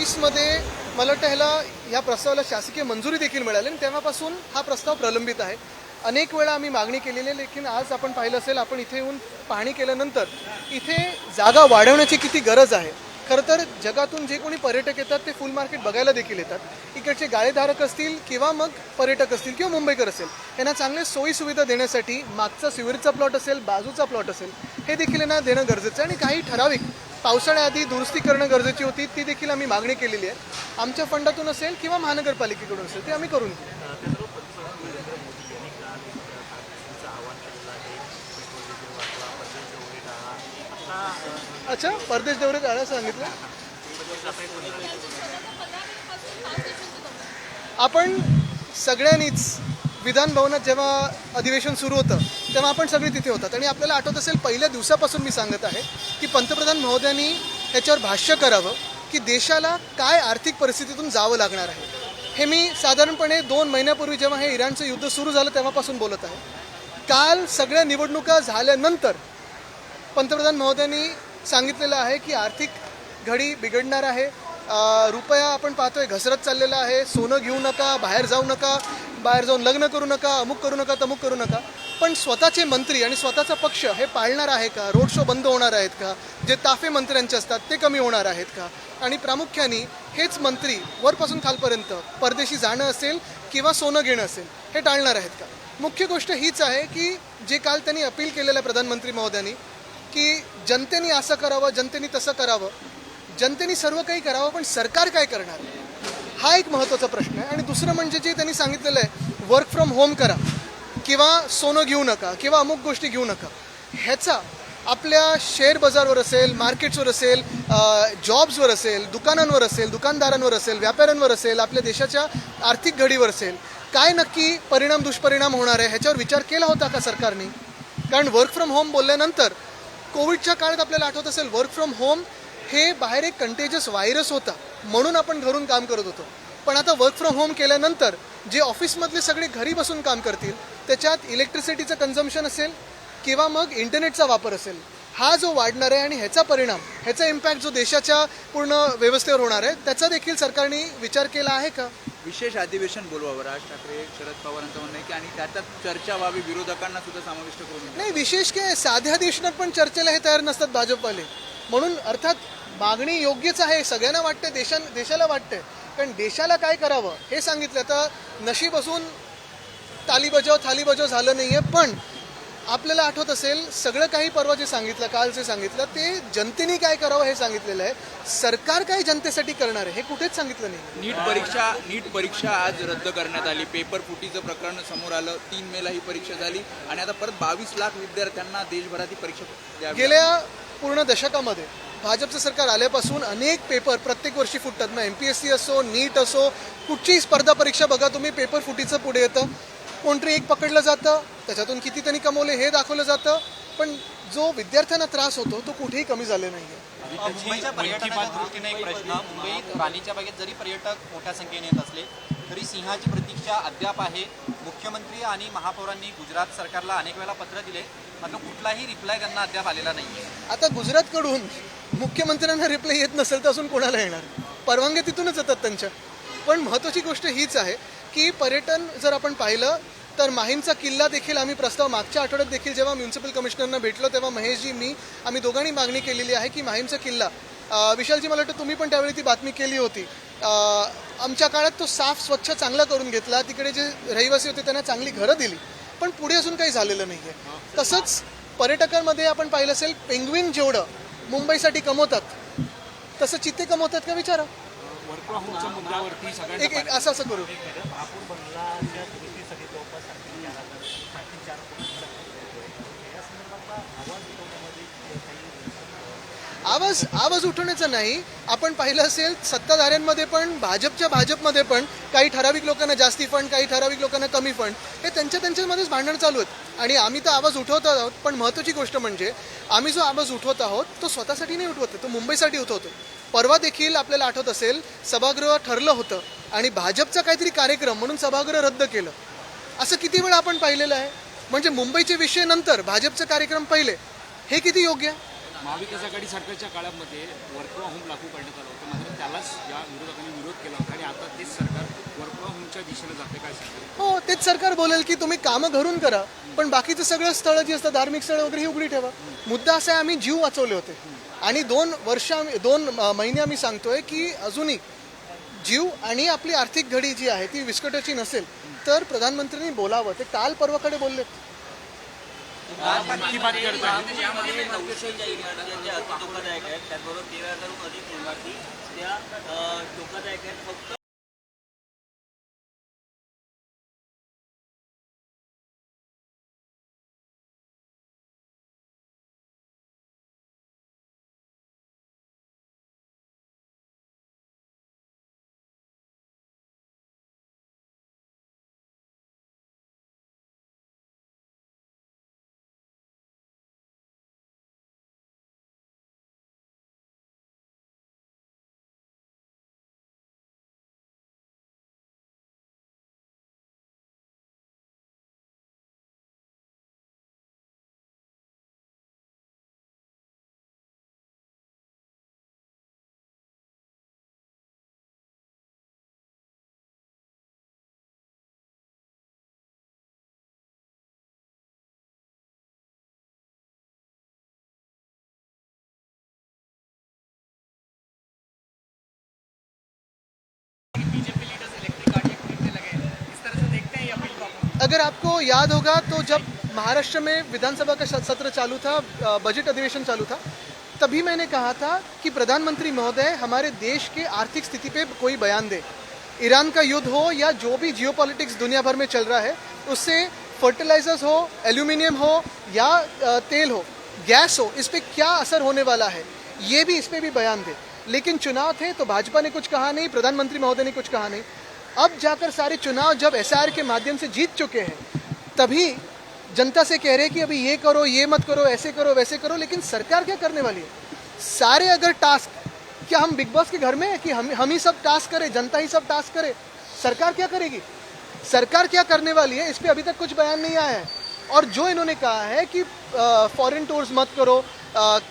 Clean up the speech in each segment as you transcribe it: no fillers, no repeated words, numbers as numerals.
ऑफिसमध्ये मला वाटतं ह्या प्रस्तावाला शासकीय मंजुरी देखील मिळाली आणि तेव्हापासून हा प्रस्ताव प्रलंबित आहे. अनेक वेळा आम्ही मागणी केलेली आहे, लेकिन आज आपण पाहिलं असेल, आपण इथे येऊन पाहणी केल्यानंतर इथे जागा वाढवण्याची किती गरज आहे. खरं तर जगातून जे कोणी पर्यटक येतात ते फुल मार्केट बघायला देखील येतात. इकडचे गाळेधारक असतील किंवा मग पर्यटक असतील किंवा मुंबईकर असेल, यांना चांगले सोयीसुविधा देण्यासाठी मागचा सिव्हिरचा प्लॉट असेल, बाजूचा प्लॉट असेल, हे देखील यांना देणं गरजेचं आहे. आणि काही ठराविक पावसाळ्याआधी दुरुस्ती करणं गरजेची होती, ती देखील आम्ही मागणी केलेली आहे. आमच्या फंडातून असेल किंवा महानगरपालिकेकडून असेल, ते आम्ही करून घेऊ. अच्छा, परदेश दौरे टाळायला सांगितलं. आपण सगळ्यांनीच विधान भवनात जेव्हा अधिवेशन सुरू होतं तेव्हा आपण सगळे तिथे होतात आणि आपल्याला आठवत असेल, पहिल्या दिवसापासून मी सांगत आहे की पंतप्रधान महोदयांनी ह्याच्यावर भाष्य करावं की देशाला काय आर्थिक परिस्थितीतून जावं लागणार आहे. हे मी साधारणपणे 2 महिन्यापूर्वी जेव्हा हे इराणचं युद्ध सुरू झालं तेव्हापासून बोलत आहे. काल सगळ्या निवडणुका झाल्यानंतर पंतप्रधान महोदयांनी सांगितलेलं आहे की आर्थिक घडी बिघडणार आहे. रुपया आपण पाहतोय घसरत चाललेला आहे. सोनं घेऊ नका, बाहेर जाऊ नका, बाहेर जाऊन लग्न करू नका, अमुक करू नका, तमुक करू नका. पण स्वतःचे मंत्री आणि स्वतःचा पक्ष हे पाळणार आहे का? रोड शो बंद होणार आहेत का? जे ताफे मंत्र्यांचे असतात ते कमी होणार आहेत का? आणि प्रामुख्याने हेच मंत्री वरपासून खालपर्यंत परदेशी जाणं असेल किंवा सोनं घेणं असेल, हे टाळणार आहेत का? मुख्य गोष्ट हीच आहे की जे काल त्यांनी अपील केलेलं आहे प्रधानमंत्री महोदयांनी की जनतेने असं करावं, जनतेने तसं करावं, जनतेने सर्व काही करावं, पण सरकार काय करणार, हा एक महत्त्वाचा प्रश्न आहे. आणि दुसरं म्हणजे जे त्यांनी सांगितलेलं आहे, वर्क फ्रॉम होम करा किंवा सोनं घेऊ नका किंवा अमुक गोष्टी घेऊ नका, ह्याचा आपल्या शेअर बाजारवर असेल, मार्केट्सवर असेल, जॉब्सवर असेल, दुकानांवर असेल, दुकानदारांवर असेल, व्यापाऱ्यांवर असेल, आपल्या देशाच्या आर्थिक घडीवर असेल, काय नक्की परिणाम दुष्परिणाम होणार आहे ह्याच्यावर विचार केला होता का सरकारने? कारण वर्क फ्रॉम होम बोलल्यानंतर कोविडच्या काळात आपल्याला आठवत असेल, वर्क फ्रॉम होम हे बाहेर एक कंटेजस व्हायरस होता म्हणून आपण घरून काम करत होतो. पण आता वर्क फ्रॉम होम केल्यानंतर जे ऑफिसमधले सगळे घरी बसून काम करतील, त्याच्यात इलेक्ट्रिसिटीचं कन्झम्पशन असेल किंवा मग इंटरनेटचा वापर असेल, हा जो वाढणार आहे आणि ह्याचा परिणाम, ह्याचा इम्पॅक्ट जो देशाच्या पूर्ण व्यवस्थेवर होणार आहे, त्याचा देखील सरकारने विचार केला आहे का? विशेष अधिवेशन बोलवावं राज ठाकरे, शरद पवारांचं म्हणणं आहे की आणि त्यात चर्चा व्हावी, विरोधकांना सुद्धा समाविष्ट करून. नाही, विशेष काय, साध्या अधिवेशनात पण चर्चेला हे तयार नसतात भाजपवाले. म्हणून अर्थात मागणी योग्यच आहे, सगळ्यांना वाटते, देशाला वाटते, कारण देशाला काय करावं हे सांगितलं. तर नशीब असून थाली बजाव झालं नाही आहे. पण आपल्याला आठवत असेल, सगळं काही परवा जे सांगितलं, काल जे सांगितलं, ते जनतेने काय करावं हे सांगितलेलं आहे. सरकार काय जनतेसाठी करणार आहे हे कुठेच सांगितलं नाही. नीट परीक्षा आज रद्द करण्यात आली. पेपर फुटीचं प्रकरण समोर आलं. 3 मेला ही परीक्षा झाली आणि आता परत 22 लाख विद्यार्थ्यांना देशभरात ही परीक्षा द्यावी. गेल्या पूर्ण दशकामध्ये भाजपचं सरकार आल्यापासून अनेक पेपर प्रत्येक वर्षी फुटतात. मग MPSC असो, नीट असो, कुठचीही स्पर्धा परीक्षा बघा तुम्ही, पेपर फुटीचं पुढे येतं. कोणतरी एक पकडलं जातं, त्याच्यातून किती त्यांनी कमवले हे दाखवलं जातं, पण जो विद्यार्थ्यांना त्रास होतो तो कुठेही कमी झाले नाही आहे. मुंबईच्या पर्यटकाच्या दृष्टीने एक प्रश्न, मुंबईत राणीच्या बागेत जरी पर्यटक मोठ्या संख्येने येत असले तरी सिंहाची प्रतीक्षा अद्याप आहे. मुख्यमंत्री आणि महापौरांनी गुजरात सरकारला अनेक वेळा पत्र दिले, मात्र कुठलाही रिप्लाय त्यांना अद्याप आलेला नाही. आता गुजरातकडून मुख्यमंत्र्यांना रिप्लाय येत नसेल तर अजून कोणाला येणार? परवानग्या तिथूनच येतात त्यांच्या. पण महत्त्वाची गोष्ट हीच आहे की पर्यटन जर आपण पाहिलं तर माहीमचा किल्ला देखील आम्ही प्रस्ताव मागच्या आठवड्यात देखील जेव्हा म्युन्सिपल कमिशनरना भेटलो तेव्हा महेशजी, आम्ही दोघांनी मागणी केलेली आहे की माहीमचा किल्ला, विशालजी मला वाटतं तुम्ही पण त्यावेळी ती बातमी केली होती, आमच्या काळात तो साफ स्वच्छ चांगला करून घेतला, तिकडे जे रहिवासी होते त्यांना चांगली घरं दिली, पण पुढे अजून काही झालेलं नाही आहे. तसंच पर्यटकांमध्ये आपण पाहिलं असेल, पेंग्विन जेवढं मुंबईसाठी कमवतात तसं चित्ते कमवतात का विचारा. एक असं करू. आवाज उठवण्याचा नाही. आपण पाहिलं असेल सत्ताधाऱ्यांमध्ये पण, भाजपमध्ये पण काही ठराविक लोकांना जास्ती फंड, काही ठराविक लोकांना कमी फंड, हे त्यांच्यामध्येच भांडण चालू आहेत. आणि आम्ही तर आवाज उठवत आहोत, पण महत्त्वाची गोष्ट म्हणजे आम्ही जो आवाज उठवत आहोत तो स्वतःसाठी नाही उठवत, तो मुंबईसाठी उठवतो. परवा देखील आपल्याला आठवत असेल, सभागृह ठरलं होतं आणि भाजपचा काहीतरी कार्यक्रम म्हणून सभागृह रद्द केलं. असं किती वेळा आपण पाहिलेलं आहे. म्हणजे मुंबईचे विषय नंतर भाजपचे कार्यक्रम पहिले, हे किती योग्य आहे? महाविकास आघाडी सरकारच्या काळामध्ये वर्क फ्रॉम होम लागू करण्यात आलं होतं, मात्र त्याला त्यालाच या विरोधकांनी विरोध केला होता आणि आता तेच सरकार वर्क फ्रॉम होमच्या दिशेने जाते, काय सांगते? हो, तेच सरकार बोलेल की तुम्ही कामं घरून करा, पण बाकीचं सगळं स्थळं जी असतात धार्मिक स्थळं वगैरे ही उघडी ठेवा. मुद्दा असा आहे, आम्ही जीव वाचवले होते आणि 2 महिने आम्ही सांगतोय की अजूनही जीव आणि आपली आर्थिक घडी जी आहे ती विस्कटाची नसेल तर प्रधानमंत्र्यांनी बोलावं. ते काल परवाकडे बोललेत. मन की बात करताय. यामध्ये नवशेच्या इमारती ज्या अति धोकादायक आहेत त्याचबरोबर 13,000हून अधिक इमारती त्या धोकादायक आहेत. फक्त अगर आपको याद होगा तो जब महाराष्ट्र में विधानसभा का सत्र चालू था, बजट अधिवेशन चालू था, तभी मैंने कहा था कि प्रधानमंत्री महोदय हमारे देश के आर्थिक स्थिति पे कोई बयान दे. ईरान का युद्ध हो या जो भी जियोपॉलिटिक्स दुनिया भर में चल रहा है, उससे फर्टिलाइजर्स हो, एल्यूमिनियम हो या तेल हो, गैस हो, इस पर क्या असर होने वाला है, ये भी इस पर भी बयान दे. लेकिन चुनाव थे तो भाजपा ने कुछ कहा नहीं, प्रधानमंत्री महोदय ने कुछ कहा नहीं. अब जाकर सारे चुनाव जब एसआईआर के माध्यम से जीत चुके हैं, तभी जनता से कह रहे हैं कि अभी ये करो, ये मत करो, ऐसे करो, वैसे करो. लेकिन सरकार क्या करने वाली है? सारे अगर टास्क, क्या हम बिग बॉस के घर में है कि हम ही सब टास्क करें, जनता ही सब टास्क करे? सरकार क्या करेगी? सरकार क्या करने वाली है, इस पर अभी तक कुछ बयान नहीं आया है. और जो इन्होंने कहा है कि फॉरेन टूर्स मत करो,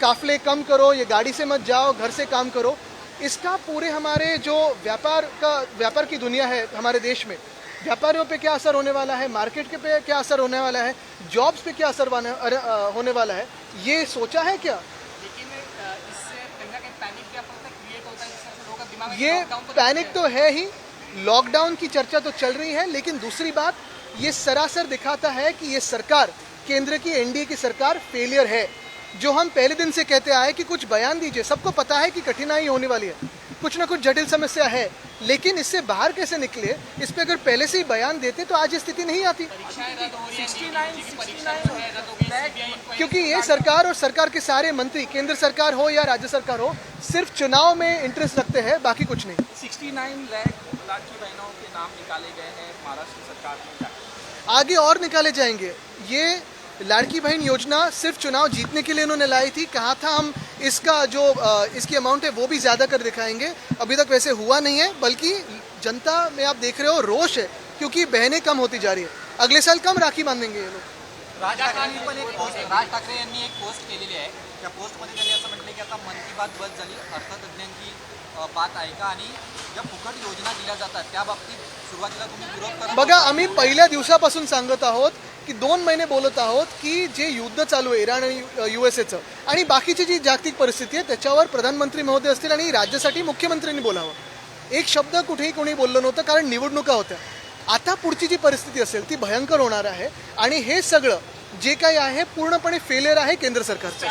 काफले कम करो, ये गाड़ी से मत जाओ, घर से काम करो, इसका पूरे हमारे जो व्यापार की दुनिया है हमारे देश में, व्यापारियों पे क्या असर होने वाला है, मार्केट के पे क्या असर होने वाला है, जॉब्स पे क्या असर होने वाला है, ये सोचा है क्या? लेकिन इससे कहीं ना कहीं पैनिक क्या क्रिएट होता है, जिससे लोगों का दिमाग में ये लॉकडाउन तो पैनिक तो है ही, लॉकडाउन की चर्चा तो चल रही है, लेकिन दूसरी बात ये सरासर दिखाता है कि ये सरकार, केंद्र की एनडीए की सरकार फेलियर है. जो हम पहले दिन से कहते आए कि कुछ बयान दीजिए, सबको पता है कि कठिनाई होने वाली है, कुछ ना कुछ जटिल समस्या है, लेकिन इससे बाहर कैसे निकले, इस पे अगर पहले से ही बयान देते तो आज ये स्थिति नहीं आती. परीक्षाएं रद्द हो रही हैं, नीट की परीक्षाएं जो है रद्द हो गई, सीबीआई क्योंकि ये सरकार और सरकार के सारे मंत्री, केंद्र सरकार हो या राज्य सरकार हो, सिर्फ चुनाव में इंटरेस्ट रखते हैं, बाकी कुछ नहीं. 69 लाख लाडकी बहनों के नाम निकाले गए हैं महाराष्ट्र सरकार ने. आगे और निकाले जाएंगे. ये लाड़की बहन योजना सिर्फ चुनाव जीतने के लिए इन्होंने लाई थी. कहा था हम इसका जो इसकी अमाउंट है वो भी ज़्यादा कर दिखाएंगे. अभी तक वैसे हुआ नहीं है, बल्कि जनता में आप देख रहे हो रोष है, क्योंकि बहनें कम होती जा रही है. अगले साल कम राखी बांधेंगे ये लोग. राज ठाकरे यांनी एक पोस्ट केलेली आहे. त्या पोस्टमध्ये त्यांनी असं म्हटलं की आता मन की बात बस झाली, अर्थतज्ञांची बात ऐका आणि ज्या फुकट योजना दिल्या जातात त्या बाबतीत सुरुवातीला तुम्ही विरोध करत बघा, आम्ही पहिल्या दिवसापासून सांगत आहोत की 2 महिने बोलत आहोत की जे युद्ध चालू आहे इराण आणि युएसएचं आणि बाकीची जी जागतिक परिस्थिती आहे त्याच्यावर प्रधानमंत्री महोदय असतील आणि राज्यासाठी मुख्यमंत्र्यांनी बोलावं. एक शब्द कुठेही कोणी बोललं नव्हतं, कारण निवडणुका होत्या. आता पुढची जी परिस्थिती असेल ती भयंकर होणार आहे आणि हे सगळं जे काही आहे पूर्णपणे फेलियर आहे केंद्र सरकारचं.